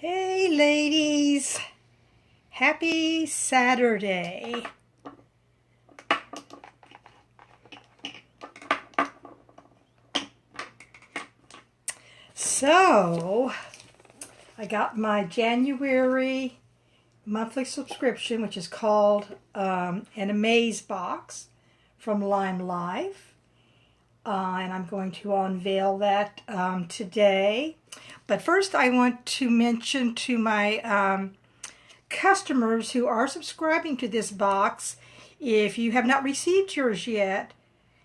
Hey ladies, happy Saturday. So, I got my January monthly subscription, which is called an AmazeBox from Lime Life. And I'm going to unveil that today. But first I want to mention to my customers who are subscribing to this box, if you have not received yours yet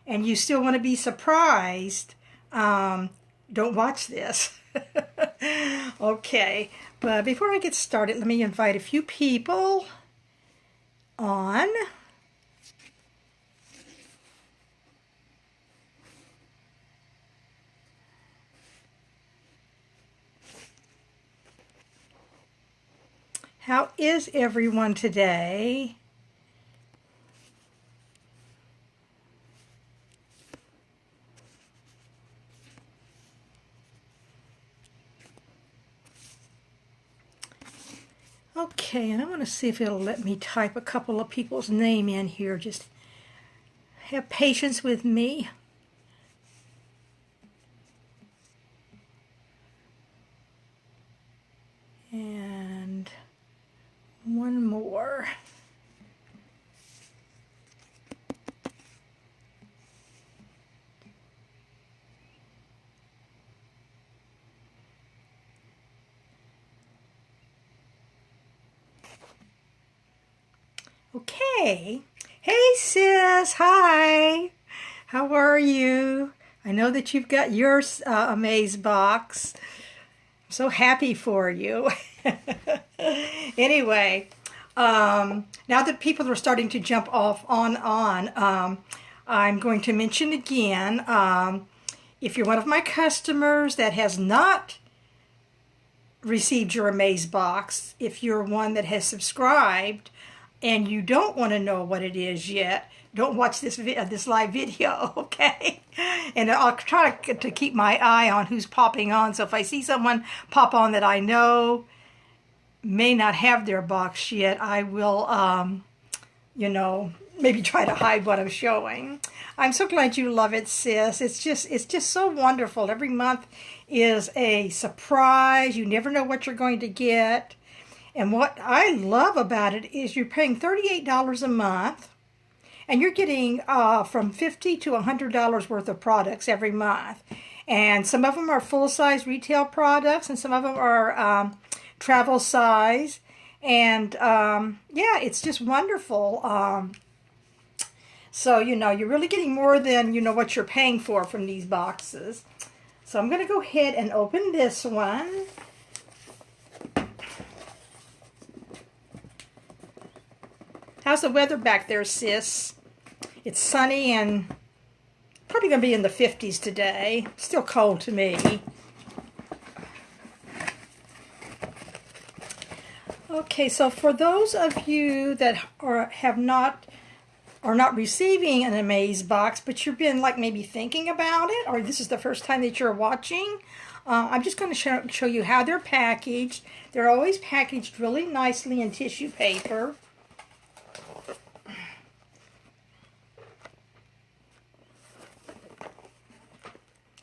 and you still want to be surprised, don't watch this. Okay, but before I get started, let me invite a few people on. How is everyone today? Okay, and I want to see if it'll let me type a couple of people's name in here. Just have patience with me. And one more. Okay. Hey sis, hi. How are you? I know that you've got your AmazeBox. I'm so happy for you. Anyway, now that people are starting to jump off on, I'm going to mention again, if you're one of my customers that has not received your AmazeBox, if you're one that has subscribed and you don't want to know what it is yet, don't watch this live video, okay? And I'll try to keep my eye on who's popping on. So if I see someone pop on that I know may not have their box yet, I will, maybe try to hide what I'm showing. I'm so glad you love it, sis. It's just so wonderful. Every month is a surprise. You never know what you're going to get. And what I love about it is you're paying $38 a month, and you're getting from $50 to $100 worth of products every month. And some of them are full-size retail products, and some of them are travel size. And yeah, it's just wonderful. So, you're really getting more than, what you're paying for from these boxes. So I'm going to go ahead and open this one. How's the weather back there, sis? It's sunny and probably going to be in the 50s today. Still cold to me. Okay, so for those of you that are not receiving an AmazeBox, but you've been like maybe thinking about it, or this is the first time that you're watching, I'm just going to show you how they're packaged. They're always packaged really nicely in tissue paper.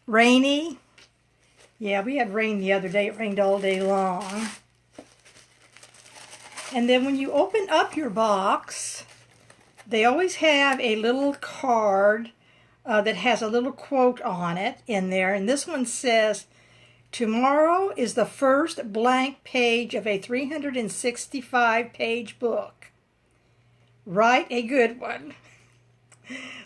Rainy. Yeah, we had rain the other day. It rained all day long. And then when you open up your box, they always have a little card that has a little quote on it in there. And this one says, "Tomorrow is the first blank page of a 365-page book. Write a good one."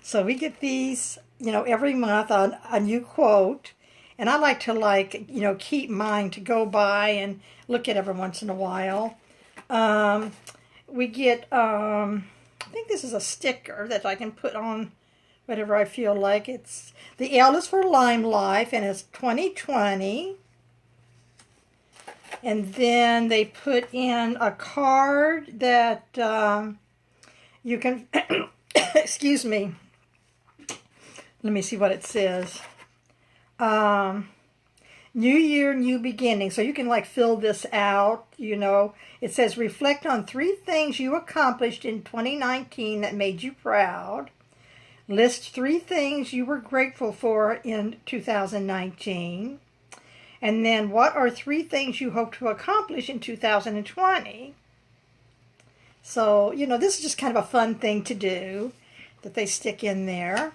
So we get these, every month on a new quote. And I like to keep mine to go by and look at every once in a while. We get, I think this is a sticker that I can put on whatever I feel like. The L is for Lime Life, and it's 2020. And then they put in a card that you can, excuse me, let me see what it says. New year, new beginning. So you can like fill this out, you know. It says reflect on 3 things you accomplished in 2019 that made you proud. List 3 things you were grateful for in 2019. And then what are 3 things you hope to accomplish in 2020? So, you know, this is just kind of a fun thing to do that they stick in there.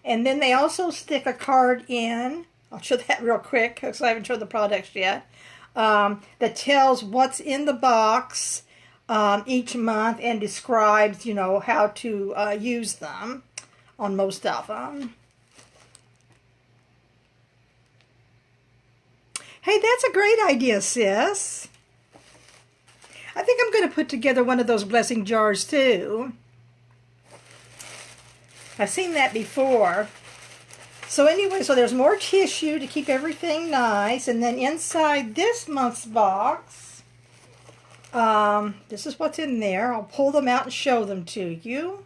And then they also stick a card in. I'll show that real quick because I haven't showed the products yet. That tells what's in the box each month and describes, you know, how to use them on most of them. Hey, that's a great idea, sis. I think I'm going to put together one of those blessing jars too. I've seen that before. So anyway, so there's more tissue to keep everything nice. And then inside this month's box, this is what's in there. I'll pull them out and show them to you.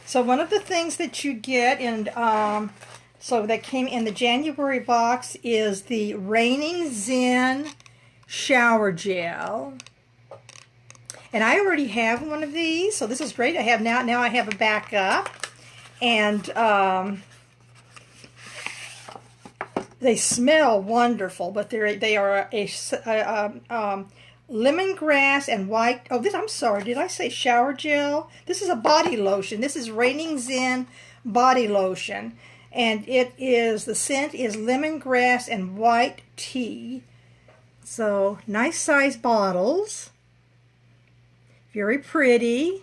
So one of the things that you get, and so that came in the January box, is the Raining Zen shower gel. And I already have one of these, so this is great. I have now I have a backup. And they smell wonderful, but they are a lemongrass and white. Oh, I'm sorry. Did I say shower gel? This is a body lotion. This is Raining Zen body lotion, and the scent is lemongrass and white tea. So nice size bottles, very pretty.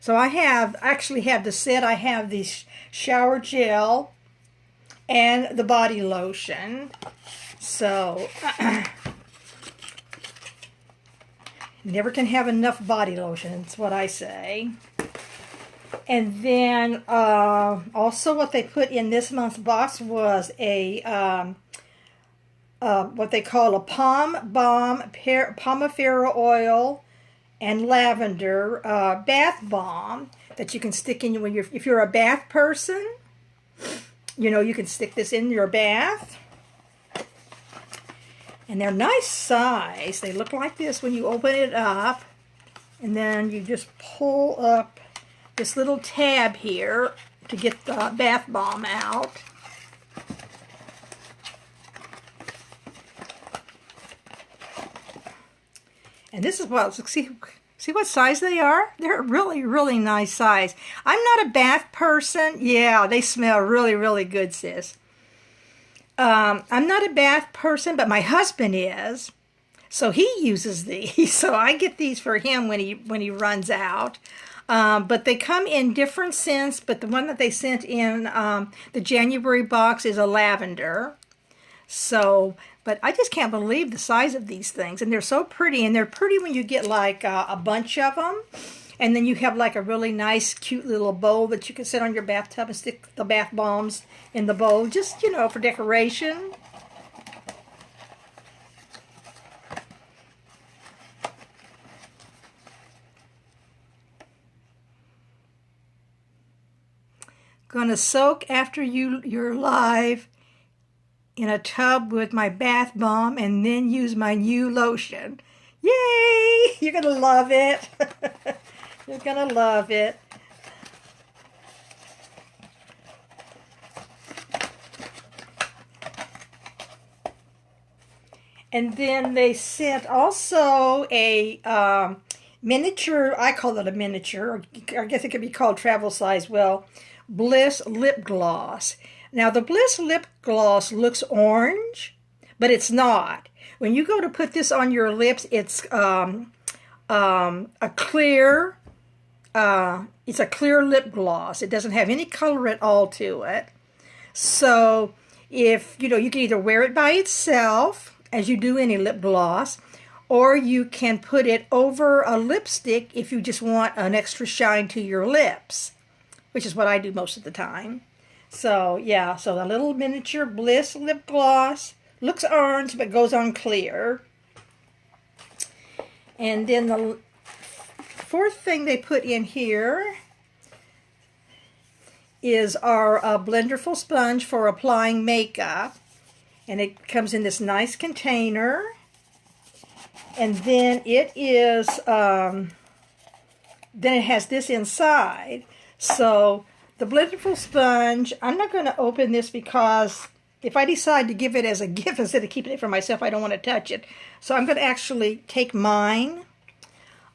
So I actually have the set. I have the shower gel and the body lotion. So never can have enough body lotion. That's what I say. And then also what they put in this month's box was a what they call a Palm Balm Pomifera oil and lavender bath bomb that you can stick in when if you're a bath person. You know, you can stick this in your bath. And they're nice size. They look like this when you open it up. And then you just pull up this little tab here to get the bath bomb out. And this is what, see what size they are? They're really, really nice size. I'm not a bath person. Yeah, they smell really, really good, sis. I'm not a bath person, but my husband is. So he uses these. So I get these for him when he runs out. But they come in different scents, but the one that they sent in the January box is a lavender. So, but I just can't believe the size of these things. And they're so pretty. And they're pretty when you get like a bunch of them. And then you have like a really nice, cute little bowl that you can sit on your bathtub and stick the bath bombs in the bowl. Just, you know, for decoration. Gonna soak after you're live in a tub with my bath bomb and then use my new lotion. Yay! You're gonna love it. You're gonna love it. And then they sent also a miniature, I call it a miniature, or I guess it could be called travel size, well, Bliss lip gloss. Now the Bliss lip gloss looks orange, but it's not. When you go to put this on your lips, it's a clear lip gloss. It doesn't have any color at all to it. So if you can either wear it by itself, as you do any lip gloss, or you can put it over a lipstick if you just want an extra shine to your lips, which is what I do most of the time. So, yeah, so the little miniature Bliss lip gloss looks orange but goes on clear. And then the fourth thing they put in here is our Blenderful sponge for applying makeup. And it comes in this nice container. And then it is, then it has this inside. So the Blenderful sponge, I'm not going to open this because if I decide to give it as a gift instead of keeping it for myself, I don't want to touch it. So I'm going to actually take mine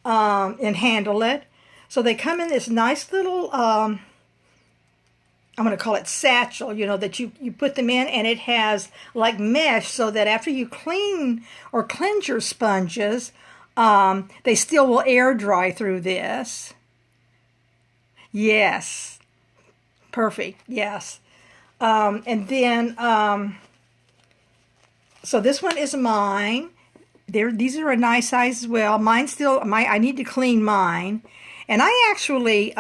and handle it. So they come in this nice little, I'm going to call it satchel, you know, that you put them in, and it has like mesh so that after you clean or cleanse your sponges, they still will air dry through this. Yes. Perfect. Yes. And then, so this one is mine. These are a nice size as well. Mine still, I need to clean mine. And I actually,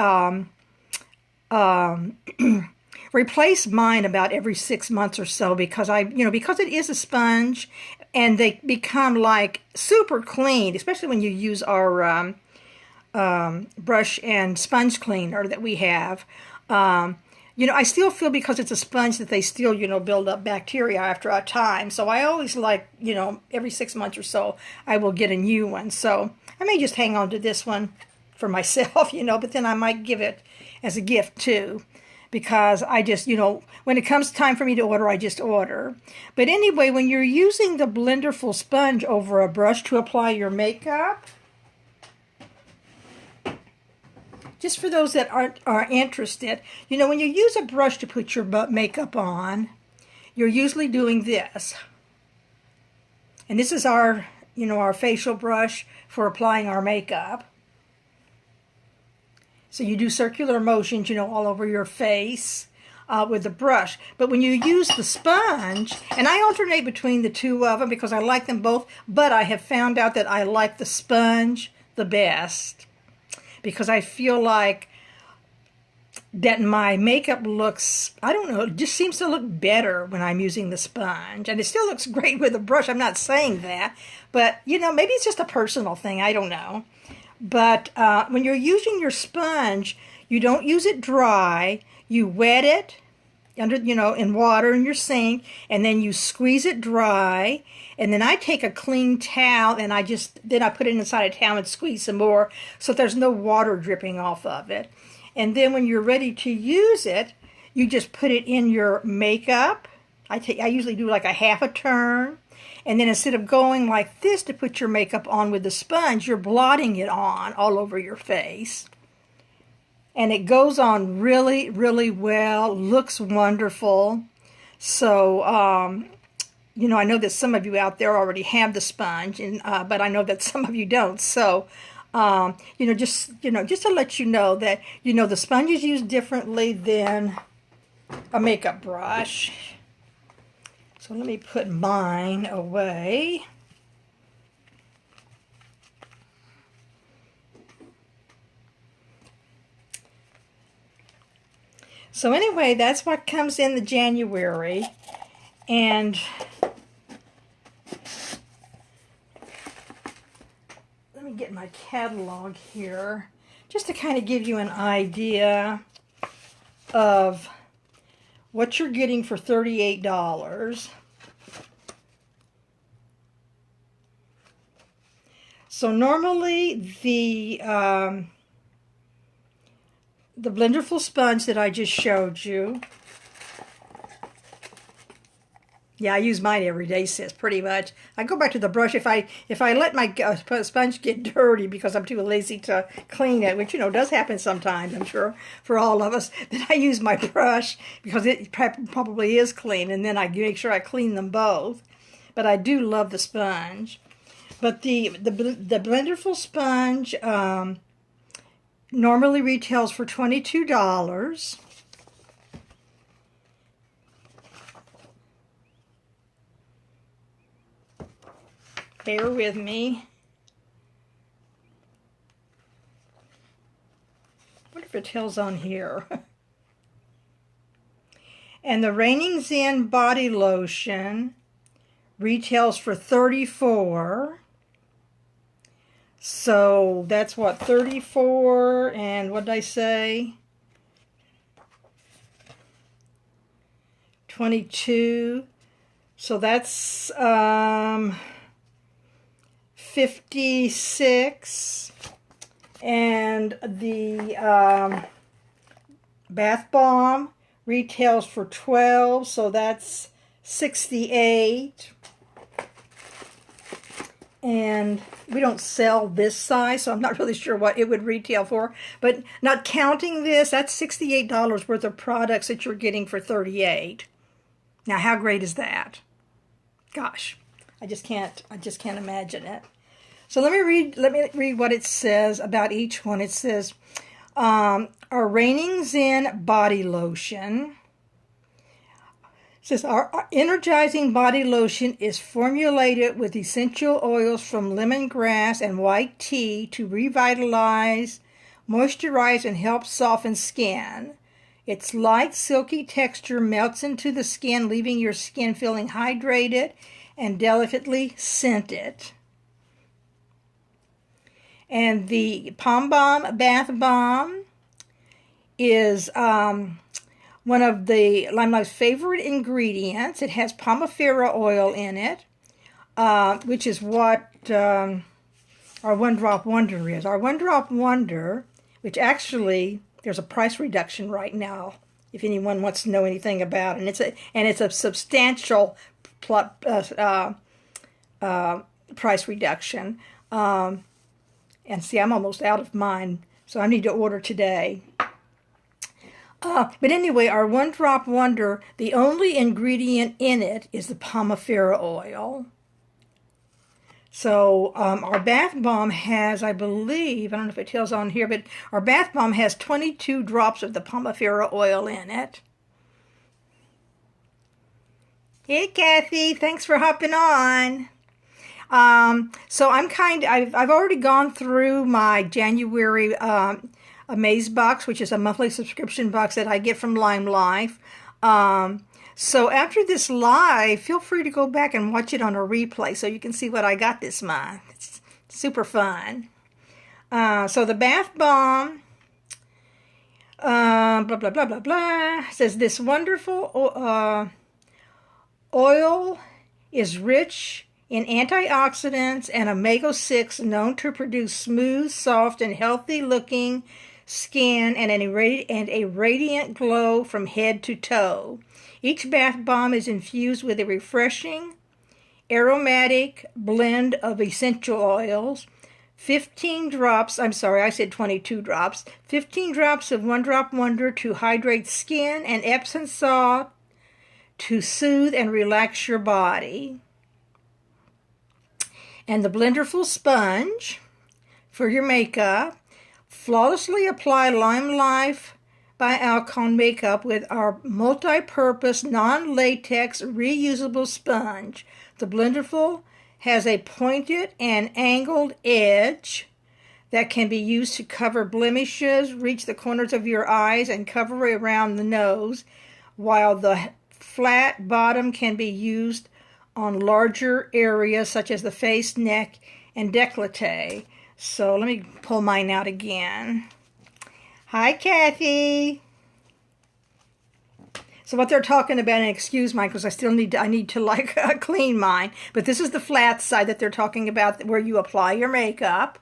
replace mine about every 6 months or so because because it is a sponge and they become like super clean, especially when you use our brush and sponge cleaner that we have. I still feel because it's a sponge that they still, build up bacteria after a time. So I always like, every 6 months or so, I will get a new one. So I may just hang on to this one for myself, but then I might give it as a gift too. Because I just, when it comes time for me to order, I just order. But anyway, when you're using the Blenderful sponge over a brush to apply your makeup, just for those that are interested, when you use a brush to put your makeup on, you're usually doing this. And this is our, our facial brush for applying our makeup. So you do circular motions, all over your face with the brush. But when you use the sponge, and I alternate between the two of them because I like them both, but I have found out that I like the sponge the best because I feel like that my makeup looks, I don't know, it just seems to look better when I'm using the sponge. And it still looks great with a brush, I'm not saying that. But, maybe it's just a personal thing, I don't know. But when you're using your sponge, you don't use it dry. You wet it under, in water in your sink, and then you squeeze it dry. And then I take a clean towel and I put it inside a towel and squeeze some more so there's no water dripping off of it. And then when you're ready to use it, you just put it in your makeup. I usually do like a half a turn. And then instead of going like this to put your makeup on with the sponge, you're blotting it on all over your face. And it goes on really, really well, looks wonderful. So, I know that some of you out there already have the sponge, but I know that some of you don't. So, just to let you know that, the sponge is used differently than a makeup brush. So let me put mine away. So anyway, that's what comes in the January. And let me get my catalog here just to kind of give you an idea of what you're getting for $38. So normally the Blenderful sponge that I just showed you. Yeah, I use mine every day, sis, pretty much. I go back to the brush if I let my sponge get dirty because I'm too lazy to clean it, which, does happen sometimes, I'm sure, for all of us, then I use my brush because it probably is clean, and then I make sure I clean them both. But I do love the sponge. But the Blenderful sponge normally retails for $22. Bear with me. What if it tells on here? And the Reigning Zen body lotion retails for $34. So that's what, 34, and what did I say? 22. So that's 56. And the bath bomb retails for 12, so that's 68. And we don't sell this size, so I'm not really sure what it would retail for. But not counting this, that's $68 worth of products that you're getting for 38. Now, how great is that? Gosh, I just can't imagine it. So let me read what it says about each one. It says, our Reigning Zen body lotion. It says, our energizing body lotion is formulated with essential oils from lemongrass and white tea to revitalize, moisturize, and help soften skin. Its light, silky texture melts into the skin, leaving your skin feeling hydrated and delicately scented. And the Pom Balm Bath Bomb is one of the Limelife's favorite ingredients. It has pomifera oil in it, which is what our One Drop Wonder is. Our One Drop Wonder, which actually there's a price reduction right now, if anyone wants to know anything about it. And it's a substantial price reduction. And see, I'm almost out of mine, so I need to order today. But anyway, our One Drop Wonder, the only ingredient in it is the pomifera oil. So our bath bomb has, I believe, I don't know if it tells on here, but our bath bomb has 22 drops of the pomifera oil in it. Hey, Kathy, thanks for hopping on. So I've already gone through my January AmazeBox, which is a monthly subscription box that I get from Life. So after this live, feel free to go back and watch it on a replay so you can see what I got this month. It's super fun. So the bath bomb, blah, blah, blah, blah, blah, says this wonderful oil is rich in antioxidants and omega-6 known to produce smooth, soft, and healthy-looking skin and a radiant glow from head to toe. Each bath bomb is infused with a refreshing, aromatic blend of essential oils, 15 drops, I'm sorry, I said 22 drops, 15 drops of One Drop Wonder to hydrate skin, and Epsom salt to soothe and relax your body. And the Blenderful Sponge for your makeup. Flawlessly apply Life by Alcon makeup with our multi-purpose, non-latex, reusable sponge. The Blenderful has a pointed and angled edge that can be used to cover blemishes, reach the corners of your eyes, and cover around the nose, while the flat bottom can be used on larger areas such as the face, neck, and décolleté. So let me pull mine out again. Hi, Kathy. So what they're talking about, and excuse mine because I need to clean mine, but this is the flat side that they're talking about where you apply your makeup.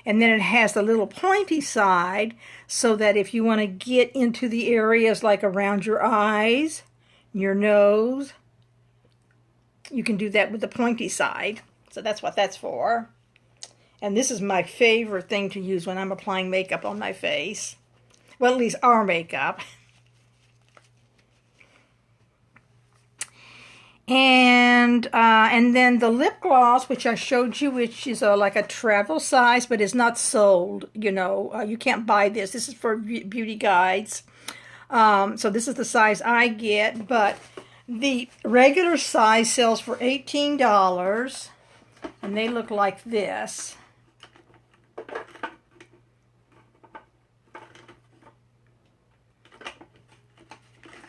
And then it has the little pointy side so that if you want to get into the areas like around your eyes, your nose, you can do that with the pointy side. So that's what that's for. And this is my favorite thing to use when I'm applying makeup on my face. Well, at least our makeup. And then the lip gloss, which I showed you, which is like a travel size, but is not sold. You know, you can't buy this. This is for beauty guides. So this is the size I get, but the regular size sells for $18, and they look like this.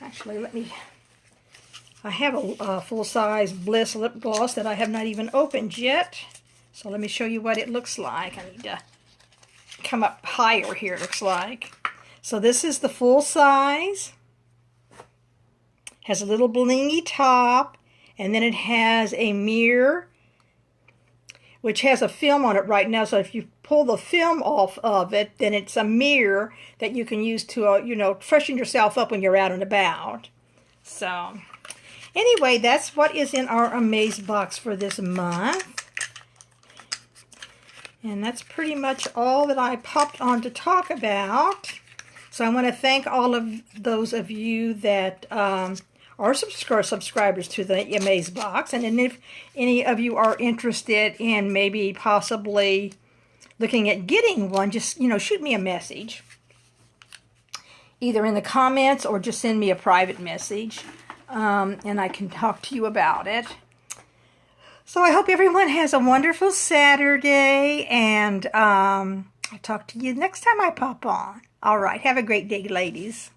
Actually, I have a full-size Bliss lip gloss that I have not even opened yet. So let me show you what it looks like. I need to come up higher here, it looks like. So this is the full size. Has a little blingy top, and then it has a mirror, which has a film on it right now. So if you pull the film off of it, then it's a mirror that you can use to, you know, freshen yourself up when you're out and about. So anyway, that's what is in our AmazeBox for this month. And that's pretty much all that I popped on to talk about. So I want to thank all of those of you that are subscribers to the AmazeBox. And then if any of you are interested in maybe possibly looking at getting one, just, you know, shoot me a message. Either in the comments or just send me a private message. And I can talk to you about it. So I hope everyone has a wonderful Saturday, and I'll talk to you next time I pop on. All right, have a great day, ladies.